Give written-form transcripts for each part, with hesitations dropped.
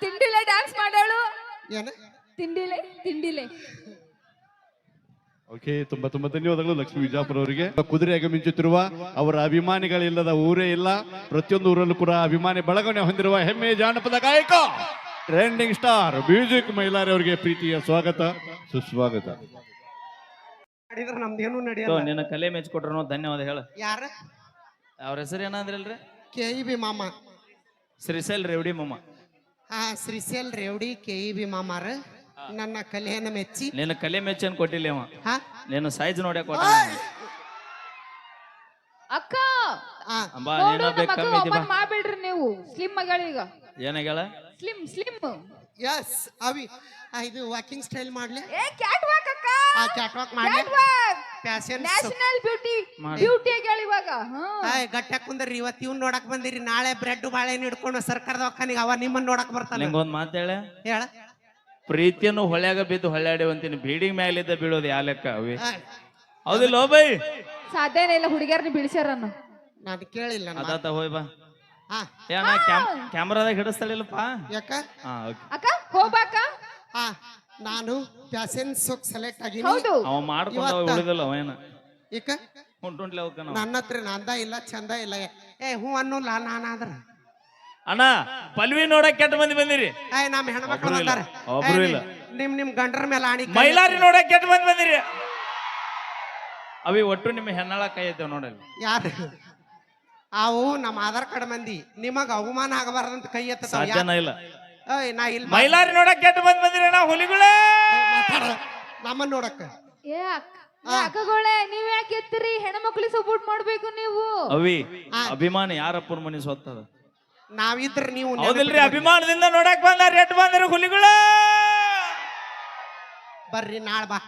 ತಿಂಡಿಲೆ dance ಮಾಡೋಳು ಏನ ತಿಂಡಿಲೆ ತಿಂಡಿಲೆ okay ತುಂಬಾ ತುಂಬಾ ಧನ್ಯವಾದಗಳು ಲಕ್ಷ್ಮೀ ವಿಜಾಪುರ ಅವರಿಗೆ. ಕುದುರೆಯಾಗಿ ಮಿಂಚುತ್ತಿರುವ ಅವರ ಅಭಿಮಾನಿಗಳಿಲ್ಲದ ಊರೇ ಇಲ್ಲ. ಪ್ರತಿಯೊಂದು ಊರಲ್ಲೂ ಕೂಡ ಅಭಿಮಾನಿ ಬಳಗನೆ ಹೊಂದಿರುವ ಹೆಮ್ಮೆ ಜಾನಪದ ಗಾಯಕ ಟ್ರೆಂಡಿಂಗ್ ಸ್ಟಾರ್ ಮ್ಯೂಸಿಕ್ ಮೈಲಾರಿ ಅವರಿಗೆ ಪ್ರೀತಿಯ ಸ್ವಾಗತ ಸುಸ್ವಾಗತ. ನಮ್ದೇನು ನಡೆಯಲ್ಲ. ನಿನ್ನ ಕಲೆ ಮೆಚ್ಕೊಟ್ರು ಧನ್ಯವಾದ ಹೇಳ. ಯಾರ ಅವ್ರ ಹೆಸರು ಏನಂದ್ರಲ್ರಿ? KEB ಮಾಮ. ಶ್ರೀಶೈಲ್ ರೇವಡಿ ಮಾಮ. ಹಾ, ಶ್ರೀಶೈಲ್ ರೇವಡಿ KEB ಮಾಮಾರ ನನ್ನ ಕಲೆಯನ್ನು ಮೆಚ್ಚಿ ನಿನ್ನ ಕಲೆ ಮೆಚ್ಚನ್ ಕೊಟ್ಟಿಲ್ಲ ಅವ. ಹಾ ನಿನ್ನ ಸೈಜ್ ನೋಡ್ಯಾಕ ಕೊಟ್ಟ. ಅಕ್ಕ ಬಾ ನೋಡು, ನೀನ ನಮ್ಮ ಬೇಕು ಅಕ್ಕ ಕಮ್ಮಿ ಐತಿ ಬಾ. open ಮಾಡ್ಬಿಡ್ರಿ ನೀವು ಸ್ಲಿಮ್ ಮಗಳೀಗ ಏನಾಗ್ಯಾಳ? ಸ್ಲಿಮ್ ಸ್ಲಿಮ್ ಯಸ್ ಅವಿ ಇದು ವಾಕಿಂಗ್ ಸ್ಟೈಲ್ ಮಾಡ್ಲಿ. ಏ ಕ್ಯಾಟ್ ವಾಕ್ ಅಕ್ಕ ಆ ಕ್ಯಾಟ್ ವಾಕ್ ಮಾಡ್ಲಿ. Catwalk fashion national beauty ಆಗ್ಯಾಳ ಇವಾಗ. ಗಟ್ಟ ಕುಂದ್ರಿ ಇವತ್ತು ಇವ್ನ ನೋಡಕ್ ಬಂದಿರಿ, ನಾಳೆ ಬ್ರೆಡ್ ಬಾಳೆಹಣ್ಣು ಹಿಡ್ಕೊಂಡು ಸರ್ಕಾರದ ಒಕ್ಕನಿಗೆ ಅವ ನಿಮ್ಮನ್ನ ನೋಡಕ್ ಬರ್ತಾನೆ. ನಿಂಗೊಂದ್ ಮಾತು ಹೇಳ. ಹೇಳ ಪ್ರೀತಿಯನ್ನು ಹೊಳ್ಯಾಗ ಬಿದ್ದು ಹೊಳ್ಯಾಡಿವಂತೀನಿ, ಬೀಡಿಂಗ್ ಮ್ಯಾಲಿದ್ದ ಬೀಳೋದು ಯಾ ಲೆಕ್ಕ ಅವಿ? ಹೌದಿಲ್ಲ ಬೈ? ಸಾಧ್ಯನೇ ಇಲ್ಲ, ಹುಡುಗಿಯರ್ನ ಬಿಡಿಸ್ಯಾರನ್ನ. ನಾನು ಕೇಳಿಲ್ಲ. ಅದಾತ ಹೋಯ್ ಬಾ. ಹಾ ಏನ ಕ್ಯಾಮ್ರಾದಾಗ ಹಿಡಿಸ್ತಾಳಿಲ್ಲಪ್ಪ? ಯಾಕ ಹಾ ಓಕೆ. ಅಕ್ಕ ಹೋಗ್ಬಾಕ. ಹಾ ನಾನು ಫ್ಯಾಷನ್ ಸೋಕ್ ಸೆಲೆಕ್ಟ್ ಆಗಿನಿ. ಹೌದು ಅವ ಮಾಡ್ಕೊಂಡ ಉಳಿದಿಲ್ಲ ಅವ ಏನ ಈಗ ಹೊಂಟುಂಟ್ಲೆ ಅವಕ್ಕ ನಾವು. ನನ್ನ ಹತ್ರ ನಂದ ಇಲ್ಲ, ಚಂದ ಇಲ್ಲ. ಹೂ ಅನ್ನೋಲ್ಲ ನಾನಾದ್ರ. ಅಣ್ಣ ಪಲ್ವಿ ನೋಡಕ್ ಕೆಟ್ಟ ಮಂದಿ ಬಂದಿರಿ. ನಮ್ಮ ಹೆಣ್ಮಕ್ಳು ಒಬ್ರು ಇಲ್ಲ. ಬಂದಾರ. ಒಬ್ರು ಇಲ್ಲ. ನಿಮ್ ಗಂಡರ ಮೇಲೆ ಆಣಿ. ಮೈಲಾರಿ ನೋಡಕ್ ಕೆಟ್ಟ ಮಂದಿ ಬಂದಿರಿ. ಅವಿ ಒಟ್ಟು ನಿಮ್ಮ ಹೆಣ್ಣಾಳ ಕೈ ಐತೇವ್ ನೋಡಲ್ಲಿ. ಯಾರು ಅವು ನಮ್ಮ ಆಧಾರ್ ಕಾರ್ಡ್ ಮಂದಿ. ನಿಮಗ ಅವಮಾನ ಆಗಬಾರ್ದಂತ ಕೈ ಎತ್ತ. ಸಾಧ್ಯನ ಇಲ್ಲ. ನಾ ಇಲ್ಲ ಮೈಲಾರಿ ನೋಡಕ್ ಕೆಟ್ಟ ಮಂದಿ ಬಂದಿರಿ ಅಣ್ಣ ಹುಲಿಗಳೇ. ನಮ್ಮನ್ನ ನೋಡಕ್ಕ. ಏ ಅಕ್ಕಗಳೇ, ನೀವ್ ಯಾಕೆ ಎತ್ತಿರಿ? ಹೆಣ್ಮಕ್ಳಿಗೆ ಸಪೋರ್ಟ್ ಮಾಡ್ಬೇಕು ನೀವು. ಅವಿ ಅಭಿಮಾನ ಯಾರಪ್ಪನ ಮನಿ ಸೊತ್ತದ. ನಾವಿದ್ರ ನೀವು ಹೌದಿಲ್ರಿ? ಅಭಿಮಾನದಿಂದ ನೋಡಕ್ ಬಂದಾರ ಎಟ್ ಬಂದಿರಿ ಹುಲಿಗಳ. ಬರ್ರಿ ನಾಳೆ ಬಾ,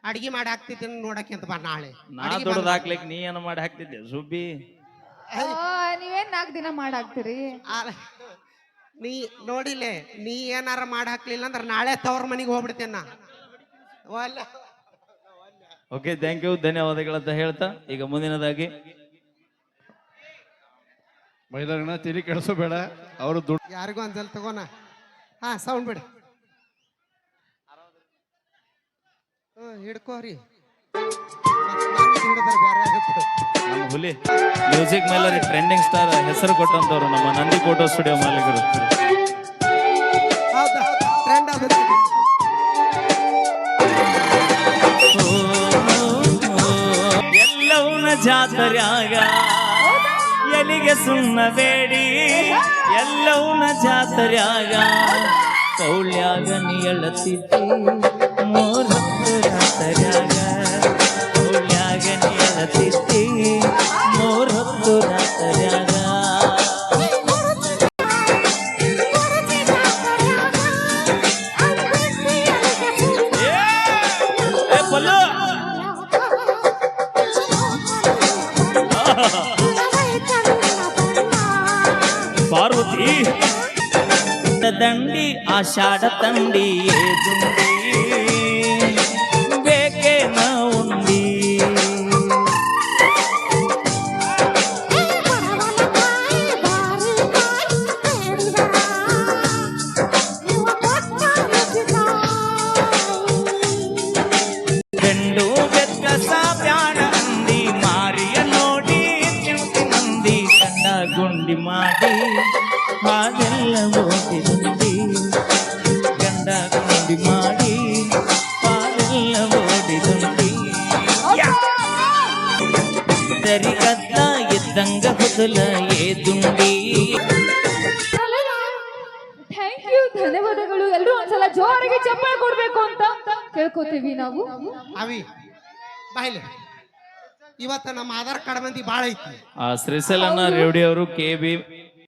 ಅಡಿಗೆ ಮಾಡಿ ಹಾಕ್ತಿದ್ದೀನಿ ನೋಡಕ್ಕೆ ಅಂತ ಬಾ ನಾಳೆ. ನಾ ದುಡ್ದು ಹಾಕ್ಲಿಕ್ ನೀ ಏನ ಮಾಡಿ ಹಾಕ್ತಿದ್ದೆ ಸುಬ್ಬಿ? ನೀವೇನ್ 4 ದಿನ ಮಾಡಾಕ್ತಿರಿ? ನೀ ನೋಡಿಲೆ, ನೀ ಏನಾರ ಮಾಡಿ ಹಾಕ್ಲಿಲ್ಲ ಅಂದ್ರೆ ನಾಳೆ ತವ್ರ ಮನೆಗೆ ಹೋಗ್ಬಿಡ್ತೇನೆ ನಾ. ಓಕೆ, ಥ್ಯಾಂಕ್ ಯು, ಧನ್ಯವಾದಗಳಂತ ಹೇಳ್ತಾ ಈಗ ಮುಂದಿನದಾಗಿ ಮೈಲಾರಿನ ತಿಳಿ ಕೆಡಿಸೋಬೇಡ, ಅವರು ದುಡ್ಡು ಯಾರಿಗೂ ಅಂಜಲ್ ತಗೋಣ. ಹಾ ಸೌಂಡ್ ಬಿಡ. ಹಿಡ್ಕೋರಿ, ಹಿಡಿದ್ರೆ ಬೇರೆ ಆಗುತ್ತೆ. ನಮ್ಮ ಹುಲಿ ಮ್ಯೂಸಿಕ್ ಮೇಲೆ ಟ್ರೆಂಡಿಂಗ್ ಸ್ಟಾರ್ ಹೆಸರು ಕೊಟ್ಟಂತವ್ರು ನಮ್ಮ ನಂದಿ ಫೋಟೋ ಸ್ಟುಡಿಯೋ ಮಾಲೀಕರು. ಹೌದಾ, ಟ್ರೆಂಡ್ ಆಗುತ್ತೆ. ಎಲ್ಲವನ್ನ ಜಾತರ್ಯಾಗ ಎಲಿಗೆ ಸುಣ್ಣ ಬೇಡಿ, ಎಲ್ಲವನ್ನ ಜಾತರ್ಯಾಗ ಕೌಳ್ಯಾಗ ನಿಯಳತಿದ್ದಿ ಮೋರತ್ತು ರಾತರ್ಯಾಗ, ಕೌಳ್ಯಾಗ ನಿಯಳತಿದ್ದಿ ಮೋರತ್ತು ರಾತರ್ಯಾಗ. ಪಾರ್ವತಿ ದಂಡಿ ಆಷಾಢ ತಂಡಿ ದುಂಡಿ ಬೇಕೇನ ಉಂಡಿ. ಗಂಡು ಬೆಕ್ಕಸ ಬ್ಯಾಡ ಅಂದಿ ಮಾರಿಯ ನೋಡಿ ಚಿಂತಿ ಮಂದಿ ಕಂಡ ಗುಂಡಿ ಮಾಡಿ ಹಾಗೆಲ್ಲ ಓಡಿದುಂಡಿ. ಗಂಡ ಗುಂಡಿ ಮಾಡಿ ಹಾಗೆಲ್ಲ ಓಡಿದುಂಡಿ. ಸರಿ ಕದ್ದ ಇದ್ದಂಗ ಹುದಲ ಏದುಂಡಿ. ಥ್ಯಾಂಕ್ ಯು, ಧನ್ಯವಾದಗಳು. ಎಲ್ಲರೂ ಒಂದ್ಸಲ ಜೋರಾಗಿ ಚಪ್ಪಾಳೆ ಕೊಡ್ಬೇಕು ಅಂತ ಕೇಳ್ಕೊತೀವಿ ನಾವು. ಅವಿ ಬಾಯ್ಲೆ, ಇವತ್ತ ನಮ್ಮ ಆಧಾರ್ ಕಾರ್ಡ್ ಮಂದಿ ಬಾಳ ಐತಿ. ಶ್ರೀಶೈಲಣ್ಣ ರೇವಡಿ ಅವರು KEB